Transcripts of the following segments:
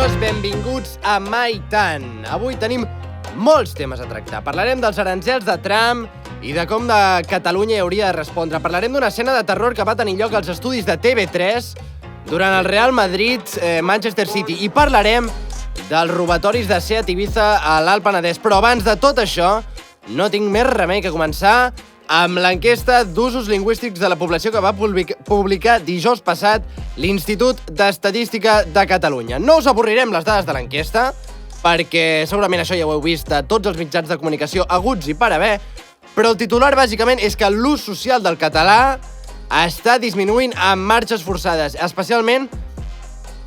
Benvingudes, benvinguts a Mai Tant. Avui tenim molts temes a tractar. Parlarem dels aranzels de Trump i de com de Catalunya hi hauria de respondre. Parlarem d'una escena de terror que va tenir lloc als estudis de TV3 durant el Real Madrid-Manchester City. I parlarem dels robatoris de Seat Ibiza a l'Alt Penedès. Però abans de tot això, no tinc més remei que començar amb l'enquesta d'usos lingüístics de la població que va publicar dijous passat l'Institut d'Estadística de Catalunya. No us avorrirem les dades de l'enquesta, perquè segurament això ja ho heu vist a tots els mitjans de comunicació haguts i per haver, però el titular bàsicament és que l'ús social del català està disminuint amb marxes forçades, especialment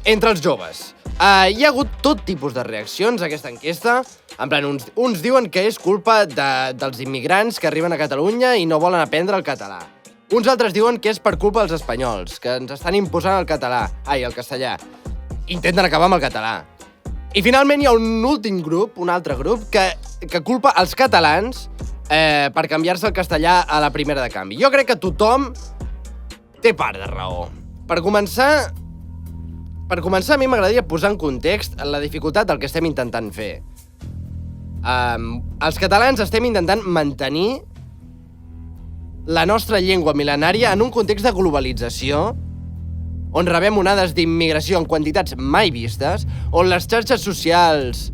entre els joves. Hi ha hagut tot tipus de reaccions a aquesta enquesta. En plan, uns diuen que és culpa dels immigrants que arriben a Catalunya i no volen aprendre el català. Uns altres diuen que és per culpa dels espanyols, que ens estan imposant el castellà. Intenten acabar amb el català. I finalment hi ha un altre grup, que culpa els catalans per canviar-se el castellà a la primera de canvi. Jo crec que tothom té part de raó. Per començar, a mi m'agradaria posar en context la dificultat del que estem intentant fer. Els catalans estem intentant mantenir la nostra llengua mil·lenària en un context de globalització, on rebem onades d'immigració en quantitats mai vistes, on les xarxes socials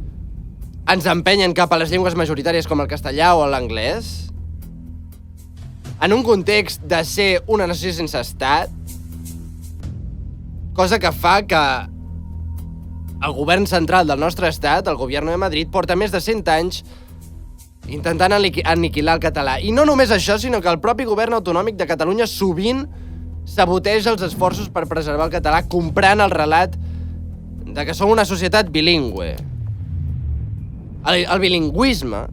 ens empenyen cap a les llengües majoritàries com el castellà o l'anglès, en un context de ser una nació sense estat, cosa que fa que el govern central del nostre estat, el Gobierno de Madrid, porta més de 100 anys intentant aniquilar el català. I no només això, sinó que el propi govern autonòmic de Catalunya sovint saboteja els esforços per preservar el català, comprant el relat de que som una societat bilingüe. El bilingüisme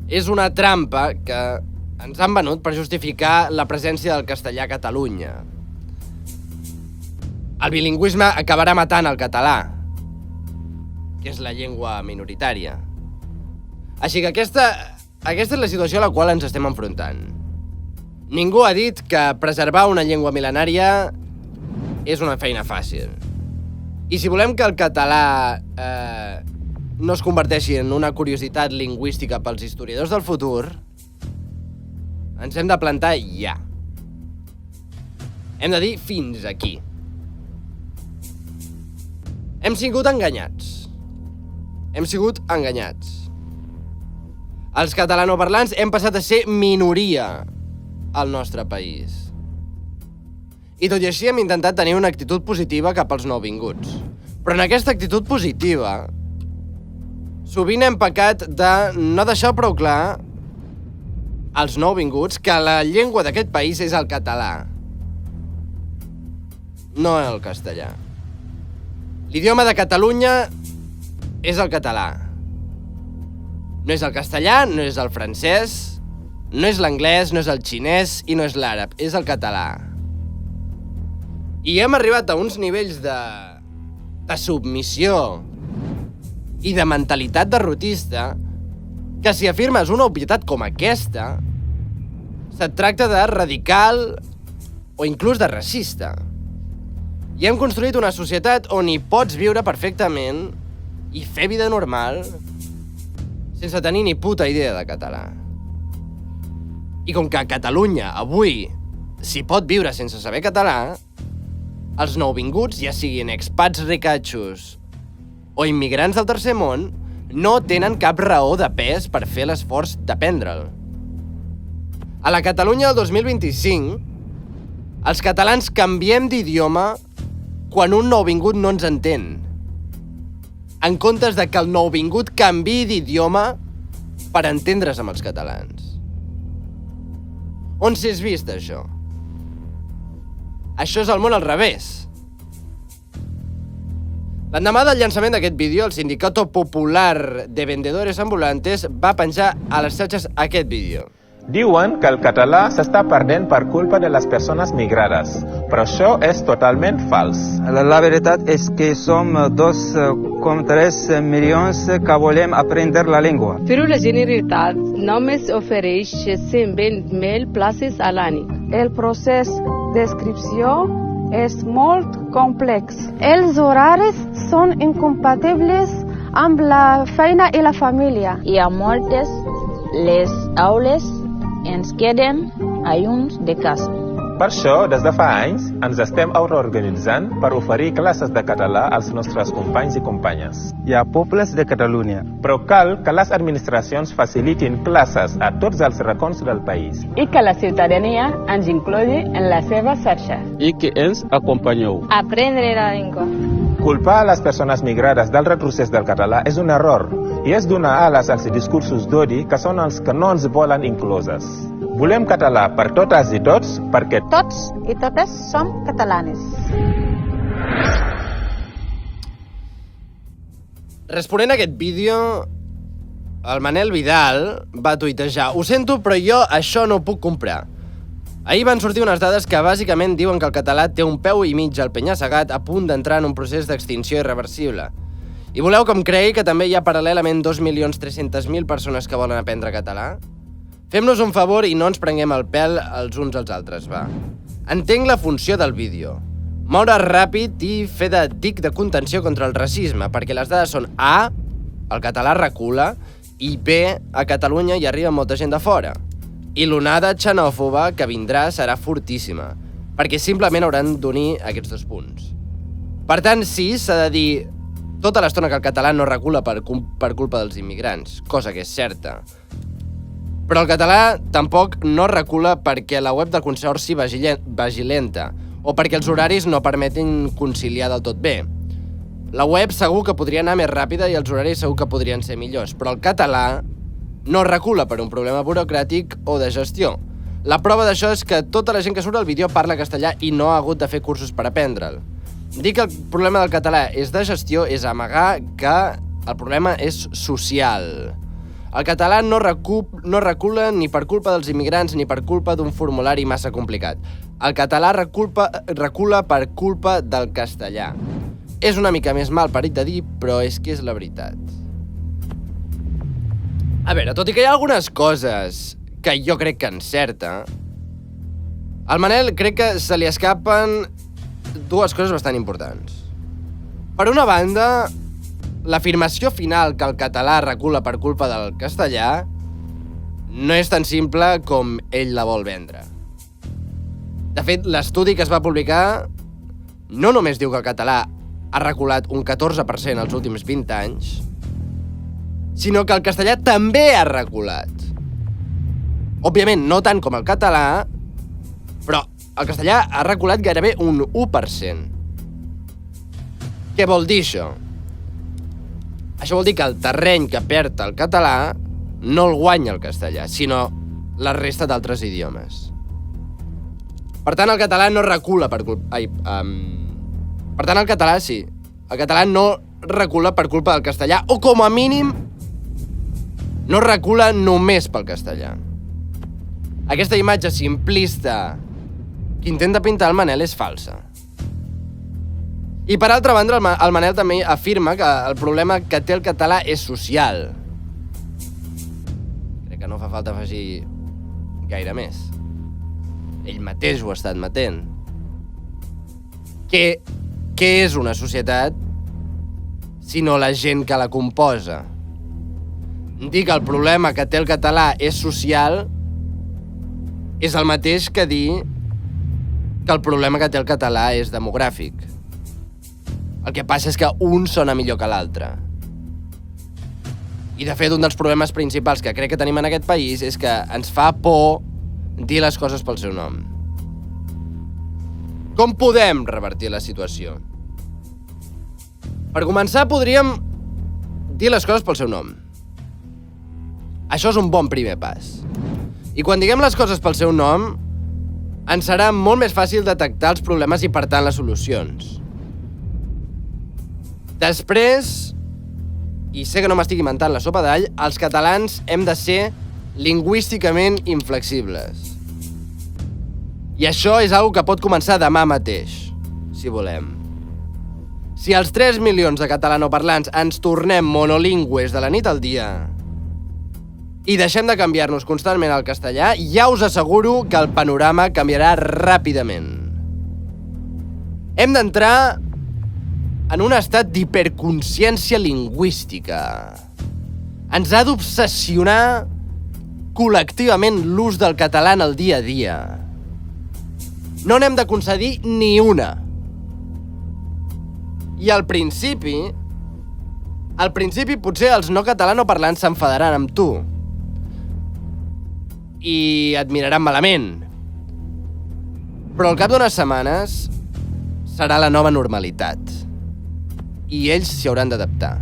és una trampa que ens han venut per justificar la presència del castellà a Catalunya. El bilingüisme acabarà matant el català, que és la llengua minoritària. Així que aquesta és la situació a la qual ens estem enfrontant. Ningú ha dit que preservar una llengua mil·lenària és una feina fàcil. I si volem que el català no es converteixi en una curiositat lingüística pels historiadors del futur, ens hem de plantar ja. Hem de dir fins aquí. Hem sigut enganyats. Els catalanoparlants hem passat a ser minoria al nostre país. I tot i així hem intentat tenir una actitud positiva cap als nouvinguts. Però en aquesta actitud positiva sovint hem pecat de no deixar prou clar als nouvinguts que la llengua d'aquest país és el català, no el castellà. L'idioma de Catalunya és el català. No és el castellà, no és el francès, no és l'anglès, no és el xinès i no és l'àrab, és el català. I hem arribat a uns nivells de submissió i de mentalitat derrotista que si afirmes una obvietat com aquesta, se't tracta de radical o inclús de racista. I hem construït una societat on hi pots viure perfectament i fer vida normal sense tenir ni puta idea de català. I com que a Catalunya avui s'hi pot viure sense saber català, els nouvinguts, ja siguin expats ricatxos o immigrants del tercer món, no tenen cap raó de pes per fer l'esforç d'aprendre'l. A la Catalunya del 2025, els catalans canviem d'idioma quan un nouvingut no ens entén, en comptes de que el nouvingut canviï d'idioma per entendre's amb els catalans. On s'has vist, això? Això és el món al revés. L'endemà del llançament d'aquest vídeo, el Sindicato Popular de Vendedores Ambulantes va penjar a les xarxes aquest vídeo. Diuen que el català s'està perdent per culpa de les persones migrades, però això és totalment fals. La veritat és que som 2,3 milions que volem aprendre la llengua. Però la Generalitat només ofereix 120.000 places a l'any. El procés d'inscripció és molt complex. Els horaris són incompatibles amb la feina i la família. I a moltes les aules ens queden lluny de casa. Per això, des de fa anys, ens estem autoorganitzant per oferir classes de català als nostres companys i companyes. I a pobles de Catalunya. Però cal que les administracions facilitin classes a tots els racons del país. I que la ciutadania ens inclogui en la seva xarxa. I que ens acompanyeu. Aprendre la llengua. Culpar a les persones migrades del retrocés del català és un error i és donar ales als discursos d'odi que són els que no ens volen incloses. Volem català per totes i tots perquè Tots i totes som catalanes. Responent a aquest vídeo, el Manel Vidal va tuitejar: "Ho sento, però jo això no ho puc comprar". Ahir van sortir unes dades que bàsicament diuen que el català té un peu i mig al penya-segat a punt d'entrar en un procés d'extinció irreversible. I voleu que em cregui que també hi ha paral·lelament 2.300.000 persones que volen aprendre català? Fem-nos un favor i no ens prenguem el pèl els uns als altres, va. Entenc la funció del vídeo. Moure ràpid i fer de dic de contenció contra el racisme, perquè les dades són A, el català recula, i B, a Catalunya hi arriba molta gent de fora. I l'onada xenòfoba que vindrà serà fortíssima, perquè simplement hauran d'unir aquests dos punts. Per tant, sí, s'ha de dir tota l'estona que el català no recula per culpa dels immigrants, cosa que és certa. Però el català tampoc no recula perquè la web del Consorci vagi lenta o perquè els horaris no permetin conciliar del tot bé. La web segur que podria anar més ràpida i els horaris segur que podrien ser millors, però el català no recula per un problema burocràtic o de gestió. La prova d'això és que tota la gent que surt al vídeo parla castellà i no ha hagut de fer cursos per aprendre'l. Dir que el problema del català és de gestió és amagar que el problema és social. El català no recula ni per culpa dels immigrants ni per culpa d'un formulari massa complicat. El català recula per culpa del castellà. És una mica més mal parit de dir, però és que és la veritat. A veure, tot i que hi ha algunes coses que jo crec que encerta, al Manel crec que se li escapen dues coses bastant importants. Per una banda, l'afirmació final que el català recula per culpa del castellà no és tan simple com ell la vol vendre. De fet, l'estudi que es va publicar no només diu que el català ha reculat un 14% els últims 20 anys, sinó que el castellà també ha reculat. Òbviament, no tant com el català, però el castellà ha reculat gairebé un 1%. Què vol dir això? Això vol dir que el terreny que perd el català no el guanya el castellà, sinó la resta d'altres idiomes. Per tant, el català no recula per culpa... Per tant, el català sí. El català no recula per culpa del castellà, o com a mínim no recula només pel castellà. Aquesta imatge simplista que intenta pintar el Manel és falsa. I per altra banda, el Manel també afirma que el problema que té el català és social. Crec que no fa falta afegir gaire més. Ell mateix ho ha estat admetent. Què és una societat sinó la gent que la composa? Dir que el problema que té el català és social és el mateix que dir que el problema que té el català és demogràfic. El que passa és que un sona millor que l'altre. I de fet, un dels problemes principals que crec que tenim en aquest país és que ens fa por dir les coses pel seu nom. Com podem revertir la situació? Per començar, podríem dir les coses pel seu nom. Això és un bon primer pas. I quan diguem les coses pel seu nom, ens serà molt més fàcil detectar els problemes i, per tant, les solucions. Després, i sé que no m'estic inventant la sopa d'all, els catalans hem de ser lingüísticament inflexibles. I això és una que pot començar demà mateix, si volem. Si els 3 milions de catalanoparlants ens tornem monolingües de la nit al dia i deixem de canviar-nos constantment al castellà, ja us asseguro que el panorama canviarà ràpidament. Hem d'entrar en un estat d'hiperconsciència lingüística. Ens ha d'obsessionar col·lectivament l'ús del català en el dia a dia. No n'hem de concedir ni una. I al principi potser els no catalanoparlants s'enfadaran amb tu. I et miraran malament. Però al cap d'unes setmanes serà la nova normalitat. I ells s'hi hauran d'adaptar.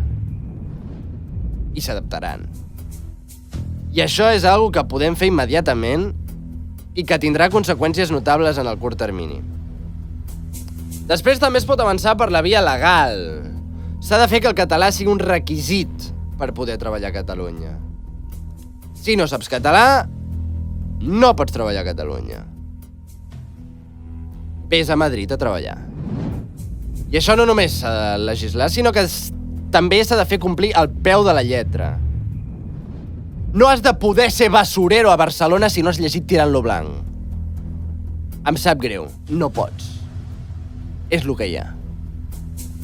I s'adaptaran. I això és algo que podem fer immediatament i que tindrà conseqüències notables en el curt termini. Després també es pot avançar per la via legal. S'ha de fer que el català sigui un requisit per poder treballar a Catalunya. Si no saps català, no pots treballar a Catalunya. Ves a Madrid a treballar. I això no només s'ha de legislar, sinó que també s'ha de fer complir al peu de la lletra. No has de poder ser basurero a Barcelona si no has llegit Tirant-lo blanc. Em sap greu, no pots. És el que hi ha.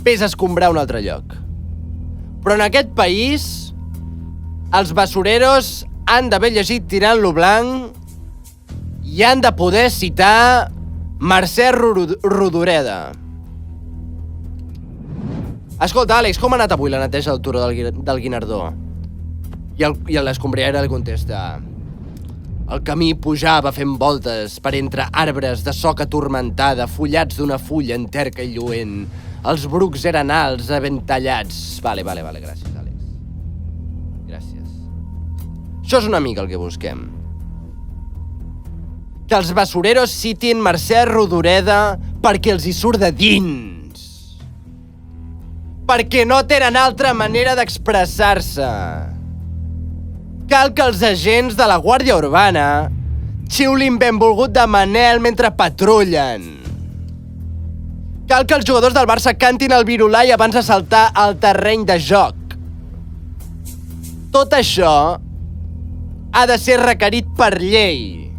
Ves a escombrar un altre lloc. Però en aquest país, els basureros han d'haver llegit Tirant-lo blanc i han de poder citar Mercè Rodoreda. Escolta, Àlex, com ha anat avui la neteja del turó del Guinardó? I l'escombriera li contesta: el camí pujava fent voltes per entre arbres de soca turmentada, fullats d'una fulla en terca i lluent. Els brucs eren alts, aventallats. Vale, gràcies, Àlex. Gràcies. Això és una mica el que busquem. Que els basureros citin Mercè Rodoreda perquè els hi surt de dins. Perquè no tenen altra manera d'expressar-se. Cal que els agents de la Guàrdia Urbana xiulin benvolgut de Manel mentre patrullen. Cal que els jugadors del Barça cantin el virulai abans de saltar al terreny de joc. Tot això ha de ser requerit per llei.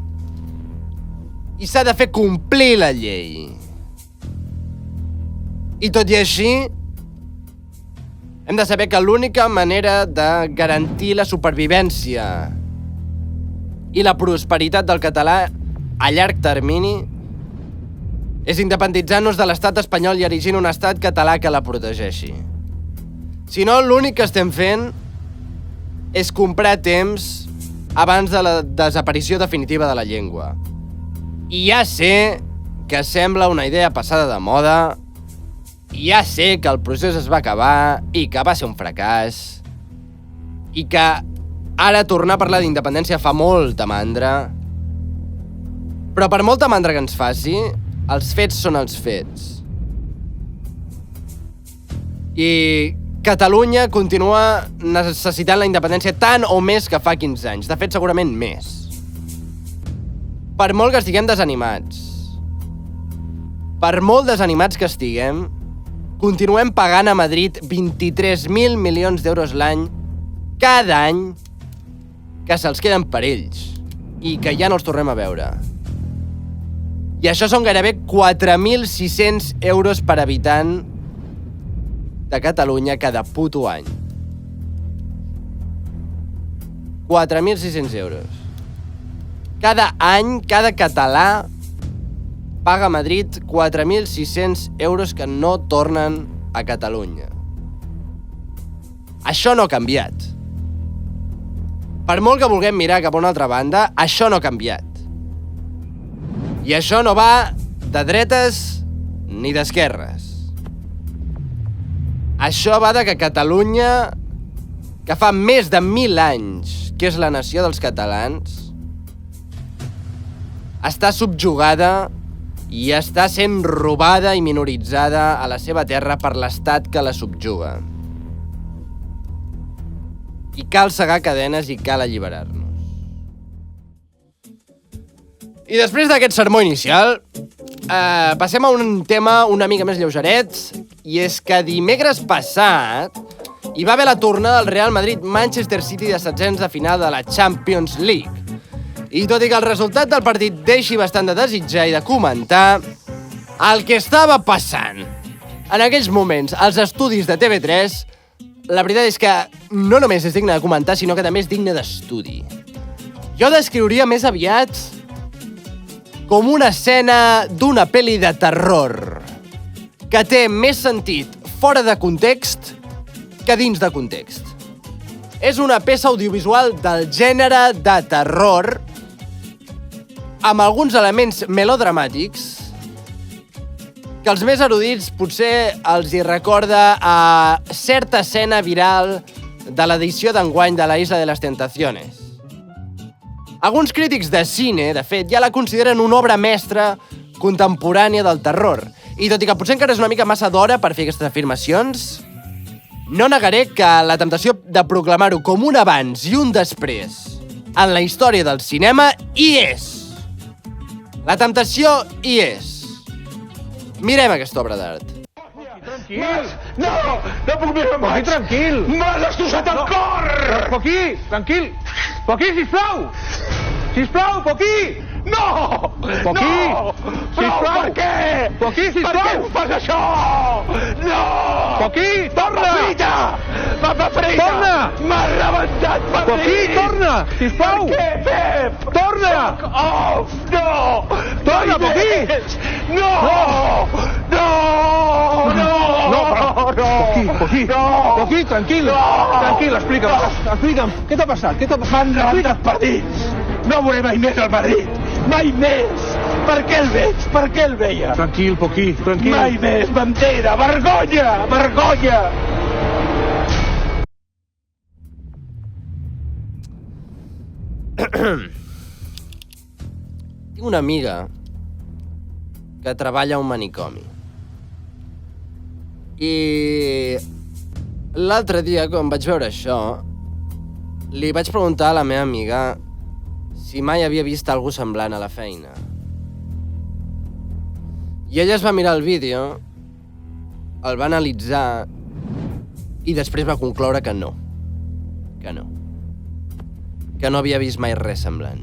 I s'ha de fer complir la llei. I tot i així, hem de saber que l'única manera de garantir la supervivència i la prosperitat del català a llarg termini és independitzant-nos de l'estat espanyol i erigint un estat català que la protegeixi. Si no, l'únic que estem fent és comprar temps abans de la desaparició definitiva de la llengua. I ja sé que sembla una idea passada de moda, i ja sé que el procés es va acabar i que va ser un fracàs i que ara tornar a parlar d'independència fa molta mandra. Però per molta mandra que ens faci, els fets són els fets. I Catalunya continua necessitant la independència tant o més que fa 15 anys. De fet, segurament més. Per molt que estiguem desanimats, per molt desanimats que estiguem, continuem pagant a Madrid 23.000 milions d'euros l'any cada any que se'ls queden per ells i que ja no els tornem a veure. I això són gairebé 4.600 euros per habitant de Catalunya cada puto any. 4.600 euros. Cada any, cada català paga a Madrid 4.600 euros que no tornen a Catalunya. Això no ha canviat. Per molt que vulguem mirar cap a una altra banda, això no ha canviat. I això no va de dretes ni d'esquerres. Això va de que Catalunya, que fa més de 1.000 anys que és la nació dels catalans, està subjugada i està sent robada i minoritzada a la seva terra per l'estat que la subjuga. I cal segar cadenes i cal alliberar-nos. I després d'aquest sermó inicial, passem a un tema una mica més lleugeret, i és que dimecres passat hi va haver la tornada del Real Madrid-Manchester City de setzents de final de la Champions League. I tot i que el resultat del partit deixi bastant de desitjar i de comentar, El que estava passant en aquells moments als estudis de TV3, la veritat és que no només és digne de comentar, sinó que també és digne d'estudi. Jo descriuria més aviat com una escena d'una pel·li de terror que té més sentit fora de context que dins de context. És una peça audiovisual del gènere de terror amb alguns elements melodramàtics que els més erudits potser els hi recorda a certa escena viral de l'edició d'enguany de la Isla de las Tentaciones. Alguns crítics de cine, de fet, ja la consideren una obra mestra contemporània del terror. I tot i que potser encara és una mica massa d'hora per fer aquestes afirmacions, no negaré que la temptació de proclamar-ho com un abans i un després en la història del cinema hi és. La temptació hi és. Mirem aquesta obra d'art. Tranquil! No! No puc mirar en baix! Tranquil! M'has destrossat el cor! Poquí, tranquil! Poquí, sisplau! Sisplau, Poquí! No! Poquí! No! Sisplau! Per què? Poquí, sisplau! Per què em fas això? No! Poquí, torna! Frita! Papa frita! Torna! M'has rebentat per Poquí, torna! Sisplau! Per què, Pep? Torna! Off! No! Torna, Poquí! No! No! No! Poquí, tranquil. Tranquil, explica'm. Què t'ha passat? M'han rebentat per dins. No veuré mai més el Madrid. Mai més. Per què el veig? Per què el veia? Tranquil, Poquí, tranquil. Mai més, mentida. Vergonya, vergonya. Tinc una amiga que treballa a un manicomi. I l'altre dia, quan vaig veure això, li vaig preguntar a la meva amiga si mai havia vist algú semblant a la feina. I ella es va mirar el vídeo, el va analitzar i després va concloure que no. Que no havia vist mai res semblant.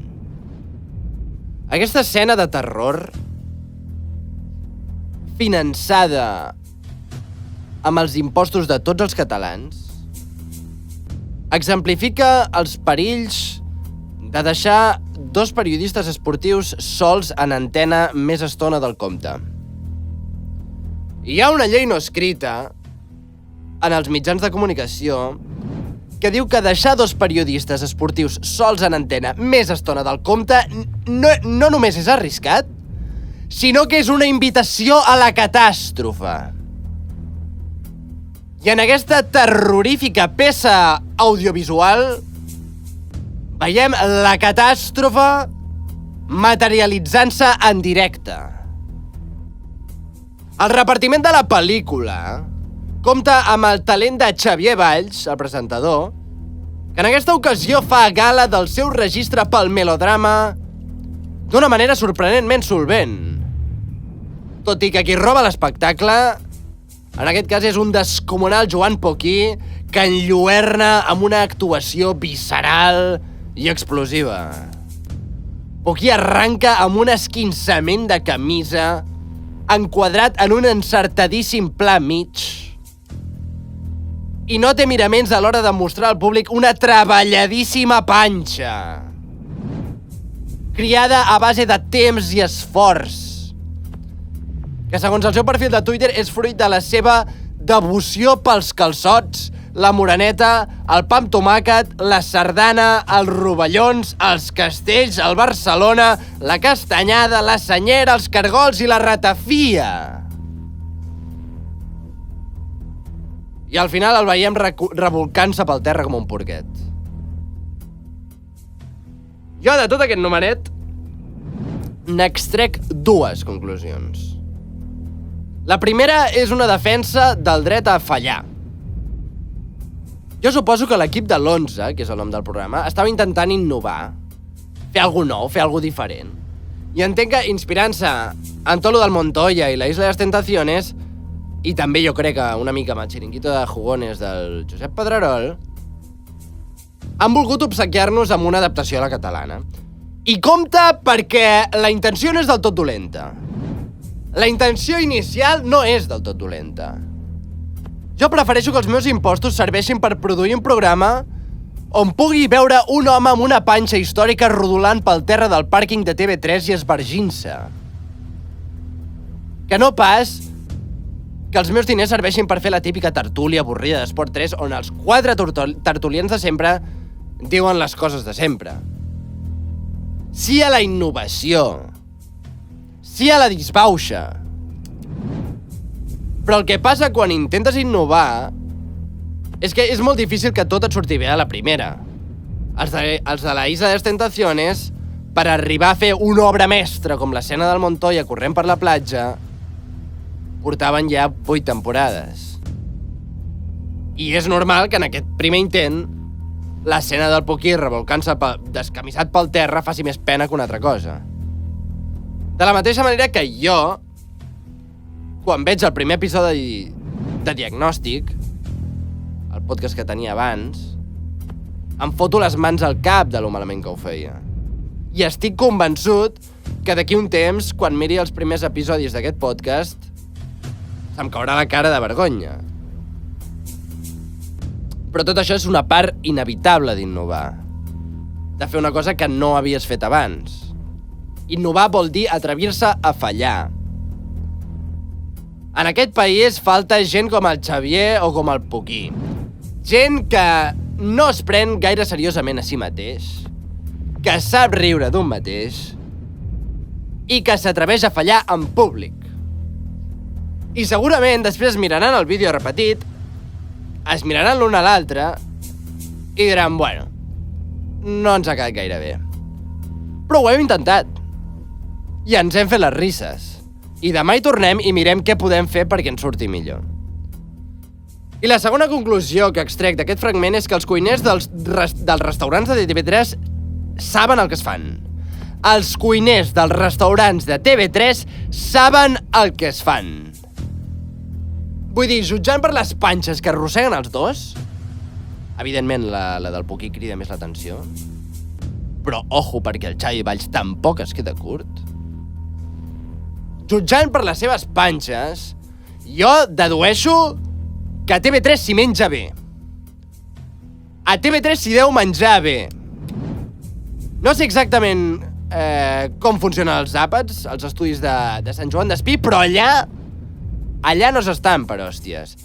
Aquesta escena de terror finançada amb els impostos de tots els catalans, exemplifica els perills de deixar dos periodistes esportius sols en antena més estona del compte. Hi ha una llei no escrita en els mitjans de comunicació que diu que deixar dos periodistes esportius sols en antena més estona del compte no només és arriscat, sinó que és una invitació a la catàstrofe. I en aquesta terrorífica peça audiovisual veiem la catàstrofe materialitzant-se en directe. El repartiment de la pel·lícula compta amb el talent de Xavier Valls, el presentador, que en aquesta ocasió fa gala del seu registre pel melodrama d'una manera sorprenentment solvent. Tot i que qui roba l'espectacle, en aquest cas, és un descomunal Joan Poquí que enlluerna amb una actuació visceral i explosiva. Poquí arranca amb un esquinçament de camisa enquadrat en un encertadíssim pla mig i no té miraments a l'hora de mostrar al públic una treballadíssima panxa criada a base de temps i esforç, que segons el seu perfil de Twitter és fruit de la seva devoció pels calçots, la moreneta, el pa amb tomàquet, la sardana, els rovellons, els castells, el Barcelona, la castanyada, la senyera, els cargols i la ratafia. I al final el veiem revolcant-se pel terra com un porquet. Jo de tot aquest numeret n'extrec dues conclusions. La primera és una defensa del dret a fallar. Jo suposo que l'equip de l'11, que és el nom del programa, estava intentant innovar, fer alguna nou, fer alguna diferent. I entenc que, inspirant-se en tot lo del Montoya i la Isla de las Tentaciones, i també jo crec que una mica amb el xiringuito de jugones del Josep Pedrerol, han volgut obsequiar-nos amb una adaptació a la catalana. I compte perquè la intenció no és del tot dolenta. La intenció inicial no és del tot dolenta. Jo prefereixo que els meus impostos serveixin per produir un programa on pugui veure un home amb una panxa històrica rodolant pel terra del pàrquing de TV3 i esvergint-se. Que no pas que els meus diners serveixin per fer la típica tertúlia avorrida d'Esport 3 on els 4 tertulians de sempre diuen les coses de sempre. Sí a la innovació. Sí a la disbauxa. Però el que passa quan intentes innovar és que és molt difícil que tot et surti bé a la primera. Els de la Isla de les Tentaciones, per arribar a fer una obra mestra com l'escena del Montoya corrent per la platja, portaven ja 8 temporades. I és normal que en aquest primer intent l'escena del Poquí revolcant-se descamissat pel terra faci més pena que una altra cosa. De la mateixa manera que jo, quan veig el primer episodi de Diagnòstic, el podcast que tenia abans, em foto les mans al cap de lo malament que ho feia. I estic convençut que d'aquí un temps, quan miri els primers episodis d'aquest podcast, se'm caurà la cara de vergonya. Però tot això és una part inevitable d'innovar. De fer una cosa que no havies fet abans. Innovar vol dir atrevir-se a fallar. En aquest país falta gent com el Xavier o com el Poquí. Gent que no es pren gaire seriosament a si mateix, que sap riure d'un mateix i que s'atreveix a fallar en públic. I segurament després miraran el vídeo repetit, es miraran l'un a l'altre i diran, bueno, no ens ha quedat gaire bé. Però ho hem intentat. I ens hem fet les risses. I demà hi tornem i mirem què podem fer perquè ens surti millor. I la segona conclusió que extrec d'aquest fragment és que els cuiners dels restaurants de TV3 saben el que es fan. Els cuiners dels restaurants de TV3 saben el que es fan. Vull dir, jutjant per les panxes que arrosseguen els dos, evidentment la del Poquí crida més l'atenció, però ojo perquè el Xavi Valls tampoc es queda curt. Jutjant per les seves panxes, jo dedueixo que a TV3 s'hi menja bé. A TV3 s'hi deu menjar bé. No sé exactament com funcionen els àpats, els estudis de Sant Joan d'Espí, però allà no s'estan per hòsties.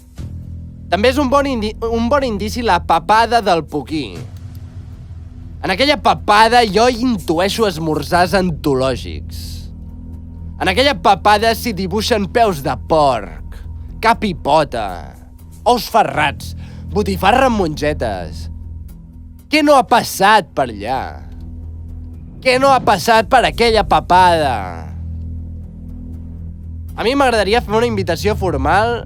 També és un bon indici la papada del Poquí. En aquella papada jo intueixo esmorzars antològics. En aquella papada s'hi dibuixen peus de porc, cap i pota, ous ferrats, botifarra amb mongetes. Què no ha passat per allà? Què no ha passat per aquella papada? A mi m'agradaria fer una invitació formal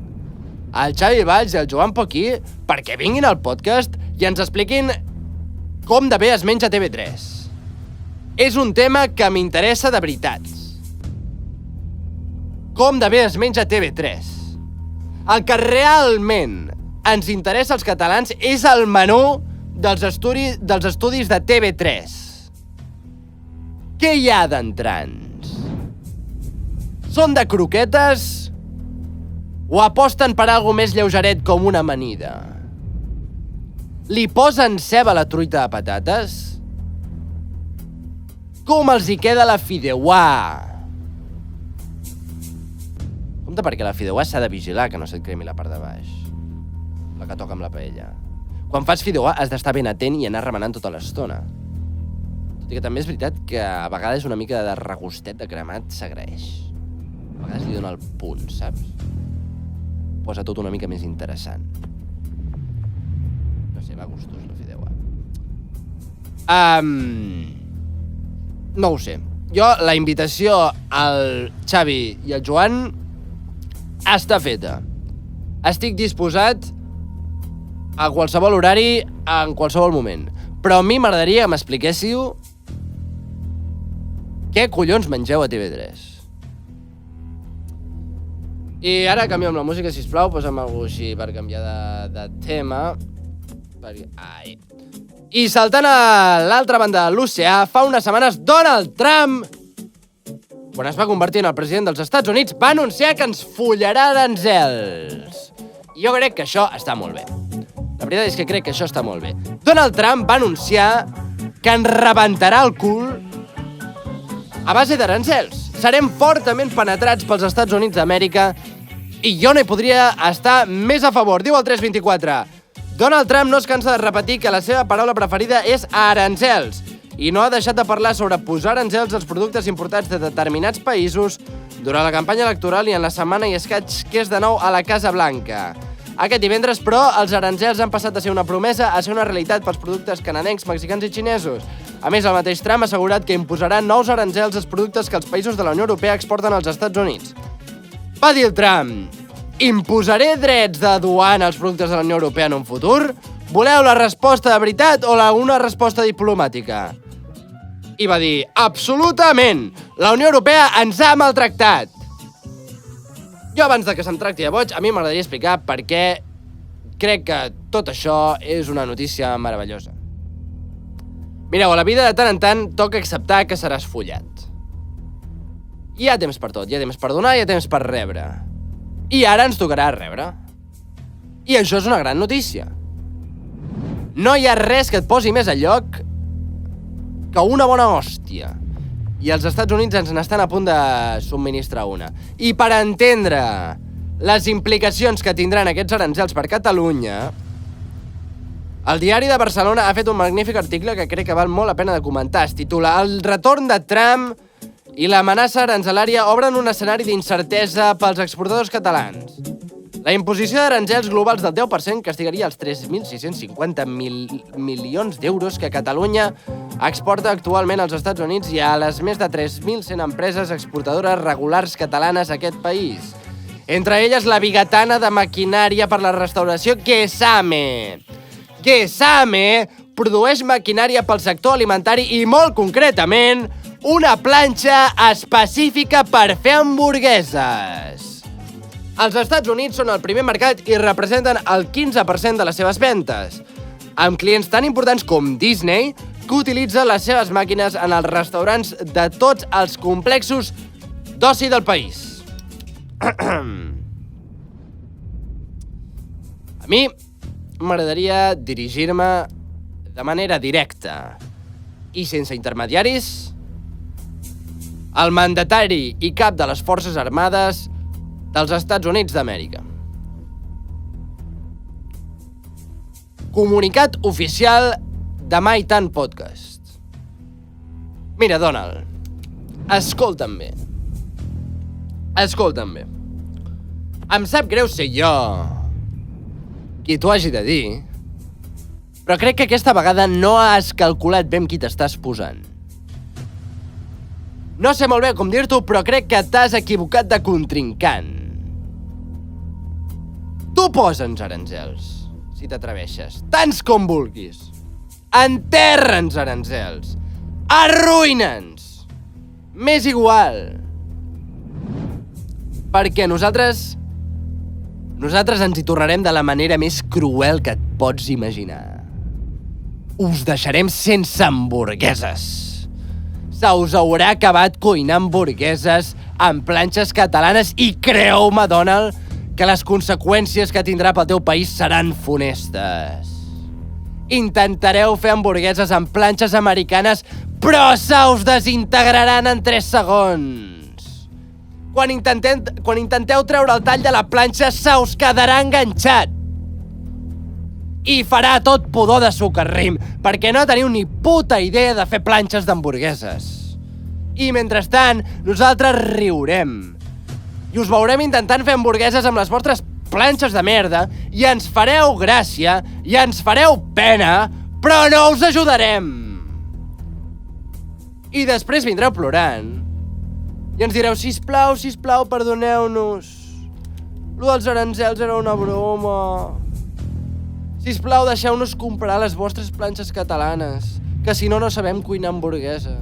al Xavi Valls i al Joan Poquí perquè vinguin al podcast i ens expliquin com de bé es menja TV3. És un tema que m'interessa de veritat. Com de bé es menja TV3. El que realment ens interessa als catalans és el menú dels estudis de TV3. Què hi ha d'entrants? Són de croquetes o aposten per algo més lleugeret com una amanida? Li posen ceba a la truita de patates? Com els hi queda la fideuà? Compte perquè la fideuà s'ha de vigilar que no se't cremi la part de baix. La que toca amb la paella. Quan fas fideuà has d'estar ben atent i anar remenant tota l'estona. Tot i que també és veritat que a vegades una mica de regustet de cremat s'agraeix. A vegades li dona el punt, saps? Posa tot una mica més interessant. No sé, va gustos la fideuà. No ho sé. Jo, la invitació al Xavi i al Joan està feta. Estic disposat a qualsevol horari, en qualsevol moment. Però a mi m'agradaria que m'expliquéssiu què collons mengeu a TV3. I ara canviem la música, sisplau, posa'm alguna cosa així per canviar de tema. Ai. I saltant a l'altra banda de l'oceà, fa unes setmanes Donald Trump quan es va convertir en el president dels Estats Units, va anunciar que ens follarà aranzels. Jo crec que això està molt bé. La veritat és que crec que això està molt bé. Donald Trump va anunciar que ens rebentarà el cul a base d'aranzels. Serem fortament penetrats pels Estats Units d'Amèrica i jo no hi podria estar més a favor. Diu el 324. Donald Trump no es cansa de repetir que la seva paraula preferida és aranzels i no ha deixat de parlar sobre posar aranzels als productes importats de determinats països durant la campanya electoral i en la setmana i escaig que és de nou a la Casa Blanca. Aquest divendres, però, els aranzels han passat de ser una promesa a ser una realitat pels productes canadencs, mexicans i xinesos. A més, el mateix Trump ha assegurat que imposarà nous aranzels als productes que els països de la Unió Europea exporten als Estats Units. Va dir el Trump: imposaré drets de duana als productes de la Unió Europea en un futur? Voleu la resposta de veritat o una resposta diplomàtica? I va dir: absolutament! La Unió Europea ens ha maltractat! Jo, abans de que se'm tracti de boig, a mi m'agradaria explicar per què crec que tot això és una notícia meravellosa. Mireu, a la vida de tant en tant toca acceptar que seràs follat. Hi ha temps per tot, hi ha temps per donar i hi ha temps per rebre. I ara ens tocarà rebre. I això és una gran notícia. No hi ha res que et posi més a lloc que una bona hòstia. I els Estats Units ens n'estan a punt de subministrar una. I per entendre les implicacions que tindran aquests aranzels per Catalunya, el Diari de Barcelona ha fet un magnífic article que crec que val molt la pena de comentar. Es titula El retorn de Trump i l'amenaça aranzelària obren un escenari d'incertesa pels exportadors catalans. La imposició d'aranzels globals del 10% castigaria els 3.650 milions d'euros que Catalunya exporta actualment als Estats Units i a les més de 3.100 empreses exportadores regulars catalanes a aquest país. Entre elles la bigatana de maquinària per la restauració Gesame. Gesame produeix maquinària pel sector alimentari i, molt concretament, una planxa específica per fer hamburgueses. Els Estats Units són el primer mercat i representen el 15% de les seves ventes, amb clients tan importants com Disney, que utilitza les seves màquines en els restaurants de tots els complexos d'oci del país. A mi m'agradaria dirigir-me de manera directa i sense intermediaris al mandatari i cap de les Forces Armades dels Estats Units d'Amèrica. Comunicat oficial de My Tant Podcast. Mira, Donald, escolta'm bé. Escolta'm bé. Em sap greu ser jo qui t'ho hagi de dir, però crec que aquesta vegada no has calculat ben qui t'estàs posant. No sé molt bé com dir-t'ho, però crec que t'has equivocat de contrincant. Tu posa'ns aranzels, si t'atreveixes, tants com vulguis. Enterra'ns aranzels. Arruïna'ns. M'és igual. Perquè nosaltres ens hi tornarem de la manera més cruel que et pots imaginar. Us deixarem sense hamburgueses. Se us haurà acabat cuinar hamburgueses amb planxes catalanes i creu-me, Donald, que les conseqüències que tindrà pel teu país seran funestes. Intentareu fer hamburgueses amb planxes americanes, però se us desintegraran en 3 segons. Quan intenteu treure el tall de la planxa, se us quedarà enganxat. I farà tot pudor de socarrim, perquè no teniu ni puta idea de fer planxes d'hamburgueses. I mentrestant, nosaltres riurem. I us veurem intentant fer hamburgueses amb les vostres planxes de merda i ens fareu gràcia i ens fareu pena, però no us ajudarem. I després vindreu plorant i ens direu: sisplau, sisplau, perdoneu-nos. Lo dels aranzels era una broma. Sisplau, deixeu-nos comprar les vostres planxes catalanes, que si no, no sabem cuinar hamburgueses.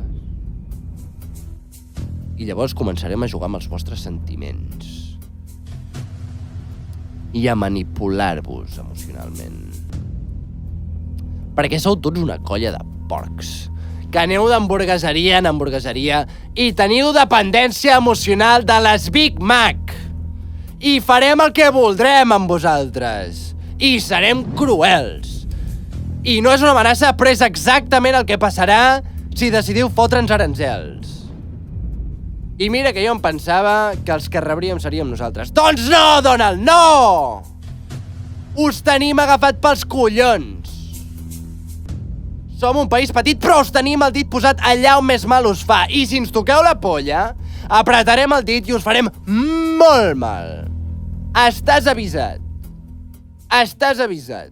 I llavors començarem a jugar amb els vostres sentiments i a manipular-vos emocionalment. Perquè sou tots una colla de porcs que aneu d'hamburgueseria en hamburgueseria i teniu dependència emocional de les Big Mac. I farem el que voldrem amb vosaltres. I serem cruels. I no és una amenaça, però és exactament el que passarà si decidiu fotre'ns aranzels. I mira que jo em pensava que els que rebríem seríem nosaltres. Doncs no, Donald, no! Us tenim agafat pels collons. Som un país petit, però us tenim el dit posat allà on més mal us fa. I si ens toqueu la polla, apretarem el dit i us farem molt mal. Estàs avisat. Estàs avisat.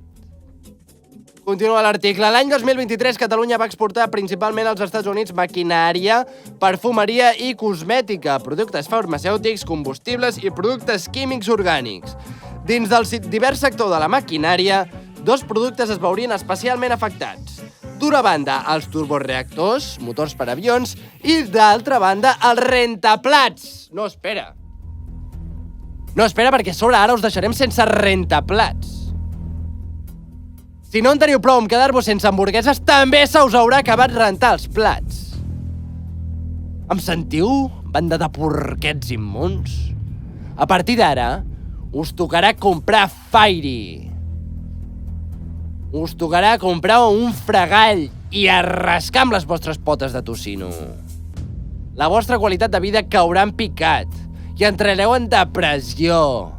Continua l'article. L'any 2023 Catalunya va exportar principalment als Estats Units maquinària, perfumeria i cosmètica, productes farmacèutics, combustibles i productes químics orgànics. Dins del divers sector de la maquinària, 2 productes es veurien especialment afectats. D'una banda, els turboreactors, motors per avions, i d'altra banda, els rentaplats. No, espera. No, espera, perquè a sobre ara us deixarem sense rentaplats. Si no en teniu prou amb quedar-vos sense hamburgueses, també se us haurà acabat rentar els plats. Em sentiu, banda de porquets immuns? A partir d'ara, us tocarà comprar Fairy. Us tocarà comprar un fregall i arrascar amb les vostres potes de tocino. La vostra qualitat de vida caurà en picat i entrareu en depressió.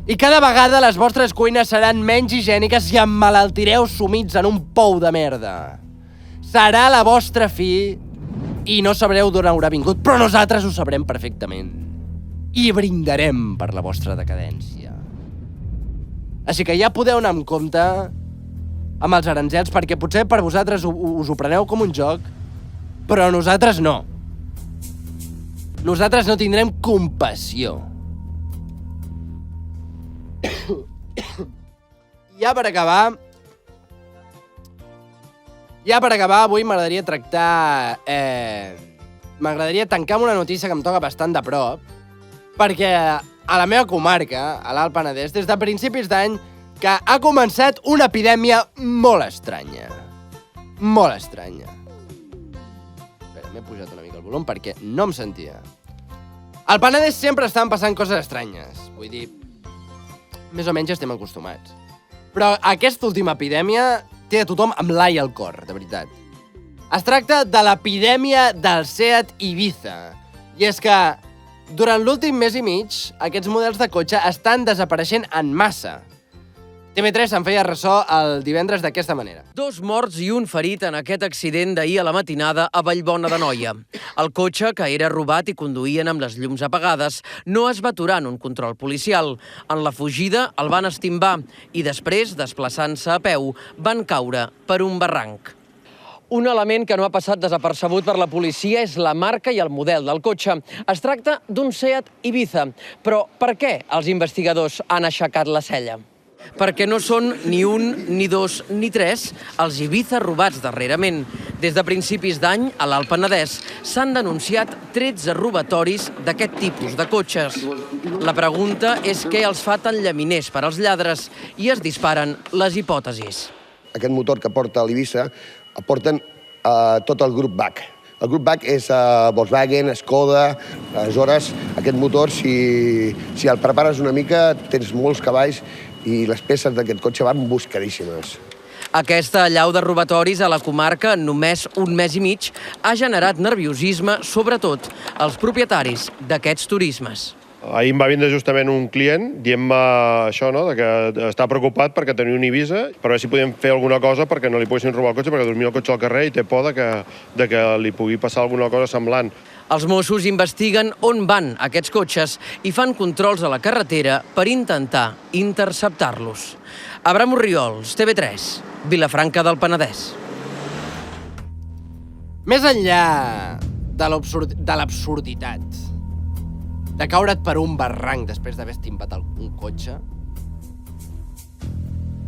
I cada vegada les vostres cuines seran menys higièniques i emmalaltireu sumits en un pou de merda. Serà la vostra fi i no sabreu d'on haurà vingut, però nosaltres ho sabrem perfectament. I brindarem per la vostra decadència. Així que ja podeu anar amb compte amb els aranzels, perquè potser per vosaltres us ho preneu com un joc, però nosaltres no. Nosaltres no tindrem compassió. Ja per acabar, avui m'agradaria tractar... m'agradaria tancar amb una notícia que em toca bastant de prop, perquè a la meva comarca, a l'Alt Penedès, des de principis d'any, que ha començat una epidèmia molt estranya. Molt estranya. Espera, m'he pujat una mica el volum perquè no em sentia. Al Penedès sempre estan passant coses estranyes. Vull dir, més o menys estem acostumats. Però aquesta última epidèmia té a tothom amb l'ai al cor, de veritat. Es tracta de l'epidèmia del Seat Ibiza. I és que, durant l'últim mes i mig, aquests models de cotxe estan desapareixent en massa. TV3 se'n feia ressò el divendres d'aquesta manera. 2 morts i un ferit en aquest accident d'ahir a la matinada a Vallbona d'Anoia. El cotxe, que era robat i conduïen amb les llums apagades, no es va aturar en un control policial. En la fugida el van estimbar i després, desplaçant-se a peu, van caure per un barranc. Un element que no ha passat desapercebut per la policia és la marca i el model del cotxe. Es tracta d'un Seat Ibiza. Però per què els investigadors han aixecat la cella? Perquè no són ni un, ni 2, ni 3 els Ibiza robats darrerament. Des de principis d'any, a l'Alt Penedès, s'han denunciat 13 robatoris d'aquest tipus de cotxes. La pregunta és què els fa tan llaminers per als lladres i es disparen les hipòtesis. Aquest motor que porta l'Ibiza el porten tot el grup BAC. El grup BAC és Volkswagen, Skoda. Aleshores, aquest motor, si el prepares una mica, tens molts cavalls i les peces d'aquest cotxe van buscadíssimes. Aquesta allau de robatoris a la comarca en només un mes i mig ha generat nerviosisme, sobretot als propietaris d'aquests turismes. Ahir em va vindre justament un client dient-me això, no?, que està preocupat perquè tenia un Ibiza, per veure si podíem fer alguna cosa perquè no li poguessin robar el cotxe, perquè dormia el cotxe al carrer i té por de que li pugui passar alguna cosa semblant. Els Mossos investiguen on van aquests cotxes i fan controls a la carretera per intentar interceptar-los. Abraham Orriols, TV3, Vilafranca del Penedès. Més enllà de l'absurditat de caure't per un barranc després d'haver estimpat un cotxe,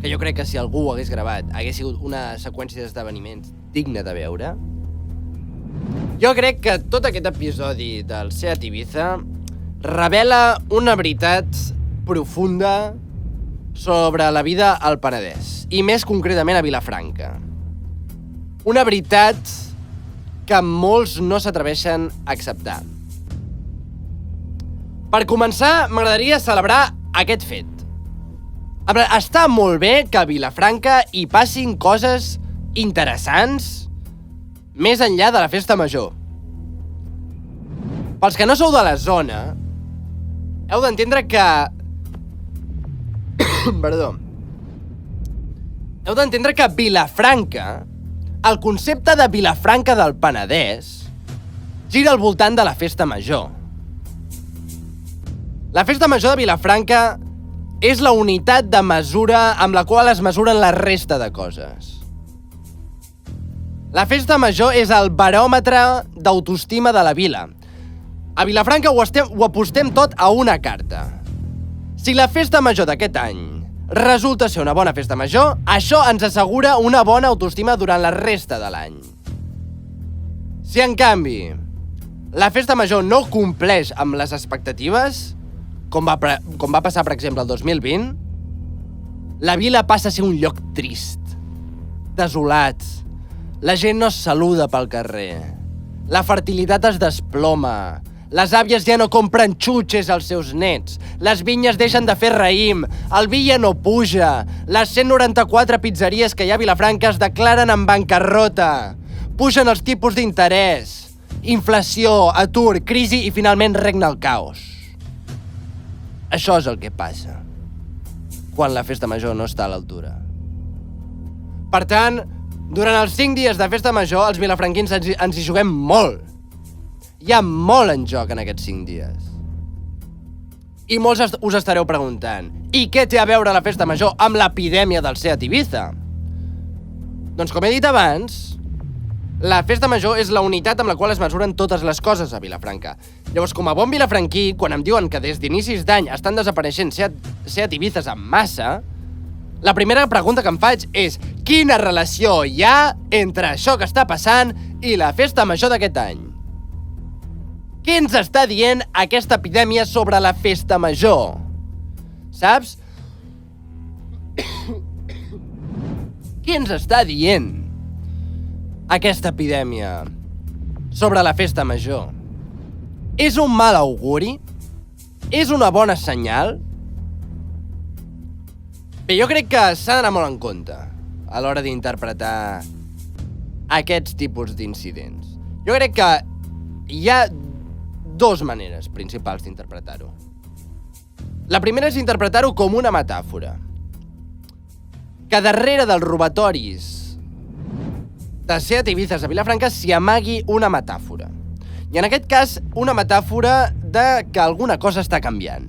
que jo crec que si algú ho hagués gravat hagués sigut una seqüència d'esdeveniments digna de veure, jo crec que tot aquest episodi del Seat Ibiza revela una veritat profunda sobre la vida al Penedès, i més concretament a Vilafranca. Una veritat que molts no s'atreveixen a acceptar. Per començar, m'agradaria celebrar aquest fet. Està molt bé que a Vilafranca hi passin coses interessants més enllà de la festa major. Pels que no sou de la zona, heu d'entendre que... Perdó. Heu d'entendre que Vilafranca, el concepte de Vilafranca del Penedès, gira al voltant de la festa major. La festa major de Vilafranca és la unitat de mesura amb la qual es mesuren la resta de coses. La festa major és el baròmetre d'autoestima de la vila. A Vilafranca ho apostem tot a una carta. Si la festa major d'aquest any resulta ser una bona festa major, això ens assegura una bona autoestima durant la resta de l'any. Si, en canvi, la festa major no compleix amb les expectatives, com va passar, per exemple, el 2020, la vila passa a ser un lloc trist, desolat. La gent no es saluda pel carrer. La fertilitat es desploma. Les àvies ja no compren xutxes als seus nets. Les vinyes deixen de fer raïm. El vi ja no puja. Les 194 pizzeries que hi ha a Vilafranca es declaren en bancarrota. Pugen els tipus d'interès. Inflació, atur, crisi i finalment regna el caos. Això és el que passa quan la festa major no està a l'altura. Per tant, durant els 5 dies de festa major, els vilafranquins ens hi juguem molt. Hi ha molt en joc en aquests 5 dies. I molts us estareu preguntant, i què té a veure la festa major amb l'epidèmia del Seat Ibiza? Doncs com he dit abans, la festa major és la unitat amb la qual es mesuren totes les coses a Vilafranca. Llavors, com a bon vilafranquí, quan em diuen que des d'inicis d'any estan desapareixent Seat Ibizas en massa, la primera pregunta que em faig és quina relació hi ha entre això que està passant i la festa major d'aquest any? Què ens està dient aquesta epidèmia sobre la festa major? Saps? Què ens està dient aquesta epidèmia sobre la festa major? És un mal auguri? És una bona senyal? Bé, jo crec que s'ha d'anar molt en compte a l'hora d'interpretar aquests tipus d'incidents. Jo crec que hi ha 2 maneres principals d'interpretar-ho. La primera és interpretar-ho com una metàfora. Que darrere dels robatoris de Seat Ibizas a Vilafranca s'hi amagui una metàfora. I en aquest cas, una metàfora de que alguna cosa està canviant.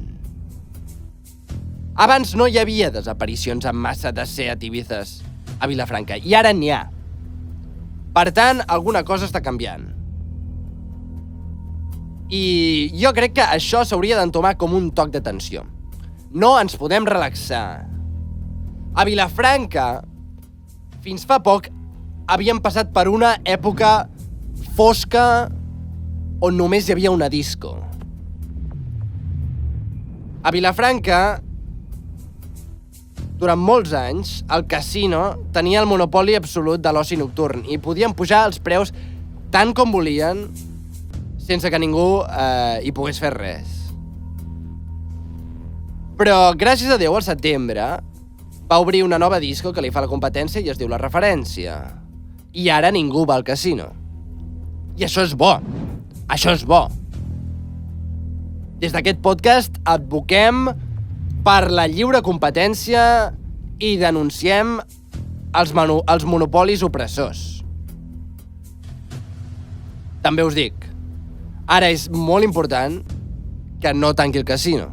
Abans no hi havia desaparicions en massa de Seat Ibizas a Vilafranca, i ara n'hi ha. Per tant, alguna cosa està canviant. I jo crec que això s'hauria d'entomar com un toc d'atenció. No ens podem relaxar. A Vilafranca, fins fa poc, havíem passat per una època fosca on només hi havia una disco. A Vilafranca, durant molts anys, el casino tenia el monopoli absolut de l'oci nocturn i podien pujar els preus tant com volien sense que ningú hi pogués fer res. Però, gràcies a Déu, al setembre va obrir una nova disco que li fa la competència i es diu La Referència. I ara ningú va al casino. I això és bo. Això és bo. Des d'aquest podcast advoquem per la lliure competència i denunciem els monopolis opressors. També us dic, ara és molt important que no tanqui el casino,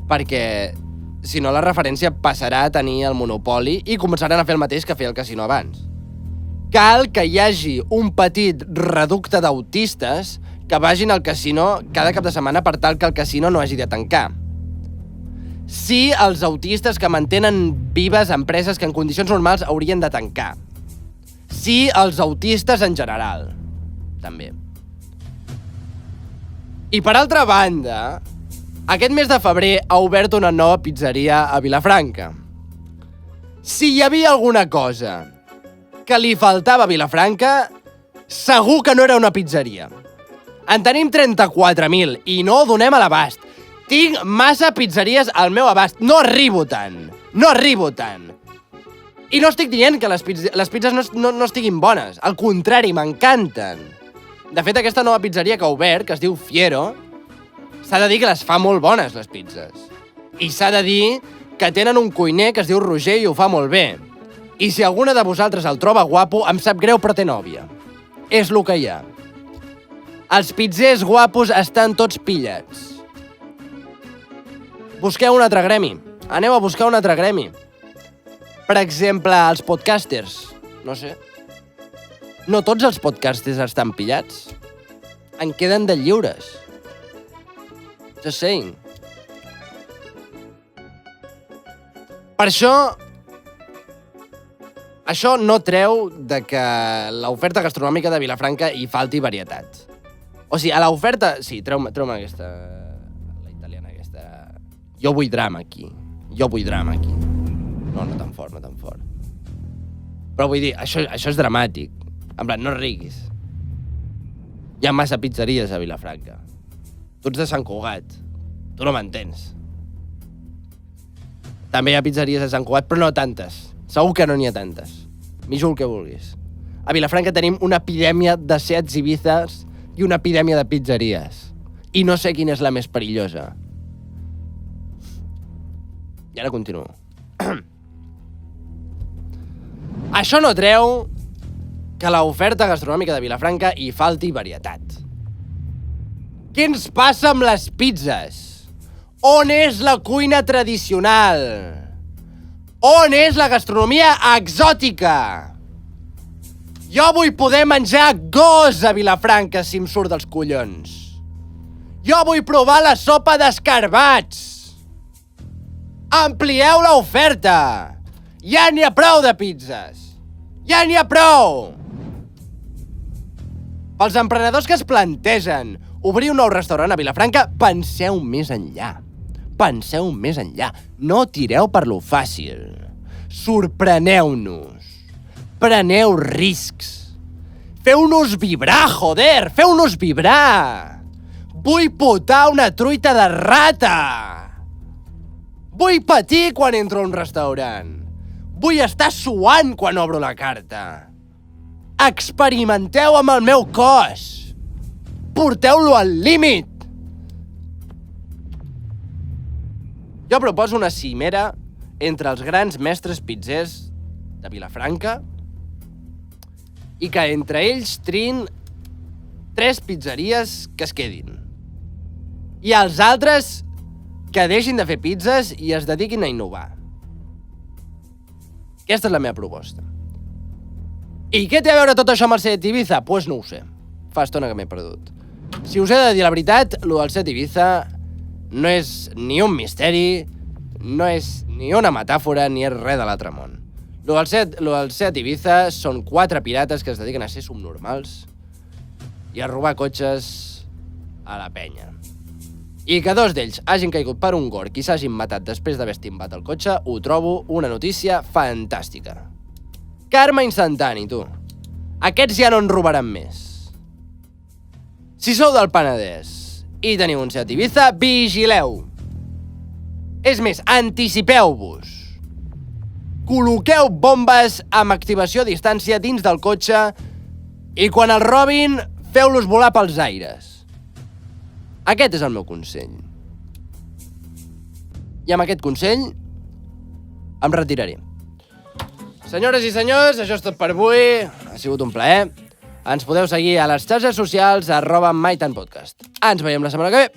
perquè si no la referència passarà a tenir el monopoli i començaran a fer el mateix que feia el casino abans. Cal que hi hagi un petit reducte d'autistes que vagin al casino cada cap de setmana per tal que el casino no hagi de tancar. Sí, els autistes que mantenen vives empreses que en condicions normals haurien de tancar. Sí, els autistes en general, també. I per altra banda, aquest mes de febrer ha obert una nova pizzeria a Vilafranca. Si hi havia alguna cosa que li faltava a Vilafranca, segur que no era una pizzeria. En tenim 34.000 i no ho donem a l'abast. Tinc massa pizzeries al meu abast. No arribo tant. I no estic dient que les pizzas no estiguin bones. Al contrari, m'encanten. De fet, aquesta nova pizzeria que ha obert, que es diu Fiero, s'ha de dir que les fa molt bones, les pizzas. I s'ha de dir que tenen un cuiner que es diu Roger i ho fa molt bé. I si alguna de vosaltres el troba guapo, em sap greu però té nòvia. És el que hi ha. Els pizzers guapos estan tots pillats. Busqueu un altre gremi. Aneu a buscar un altre gremi. Per exemple, els podcasters. No sé. No tots els podcasters estan pillats. En queden de lliures. Just saying. Per això no treu de que l'oferta gastronòmica de Vilafranca hi falti varietat. O sigui, a l'oferta... Sí, treu-me aquesta... La italiana aquesta... Jo vull drama aquí. No tan fort. Però vull dir, això és dramàtic. En plan, no riguis. Hi ha massa pizzeries a Vilafranca. Tu ets de Sant Cugat. Tu no m'entens. També hi ha pizzeries a Sant Cugat, però no tantes. Segur que no n'hi ha tantes. M'hi el que vulguis. A Vilafranca tenim una epidèmia de Seats Ibizas i una epidèmia de pizzeries. I no sé quina és la més perillosa. I ara continuo. Això no treu que l'oferta gastronòmica de Vilafranca hi falti varietat. Què ens passa amb les pizzas? On és la cuina tradicional? On és la gastronomia exòtica? Jo vull poder menjar gos a Vilafranca si em surt dels collons. Jo vull provar la sopa d'escarbats. Amplieu l'oferta. Ja n'hi ha prou de pizzas. Ja n'hi ha prou. Pels emprenedors que es plantegen obrir un nou restaurant a Vilafranca, penseu més enllà. No tireu per lo fàcil. Sorpreneu-nos. Preneu riscs. Feu-nos vibrar, joder! Feu-nos vibrar! Vull potar una truita de rata! Vull patir quan entro a un restaurant. Vull estar suant quan obro la carta. Experimenteu amb el meu cos. Porteu-lo al límit. Jo proposo una cimera entre els grans mestres pizzers de Vilafranca i que entre ells triïn 3 pizzeries que es quedin. I els altres que deixin de fer pizzas i es dediquin a innovar. Aquesta és la meva proposta. I què té a veure tot això amb el Seat Ibiza? Doncs no ho sé. Fa estona que m'he perdut. Si us he de dir la veritat, lo del Seat Ibiza no és ni un misteri, no és ni una metàfora, ni és res de l'altre món. Lo del Seat Ibiza són 4 pirates que es dediquen a ser subnormals i a robar cotxes a la penya. I que 2 d'ells hagin caigut per un gorg i s'hagin matat després d'haver estimbat el cotxe, ho trobo una notícia fantàstica. Karma instantani, tu. Aquests ja no en robaran més. Si sou del Penedès i teniu un Seat Ibiza, vigileu. És més, anticipeu-vos. Col·loqueu bombes amb activació a distància dins del cotxe i quan els robin, feu-los volar pels aires. Aquest és el meu consell. I amb aquest consell em retiraré. Senyores i senyors, això és tot per avui. Ha sigut un plaer. Ens podeu seguir a les xarxes socials @mytanpodcast. Ens veiem la setmana que ve.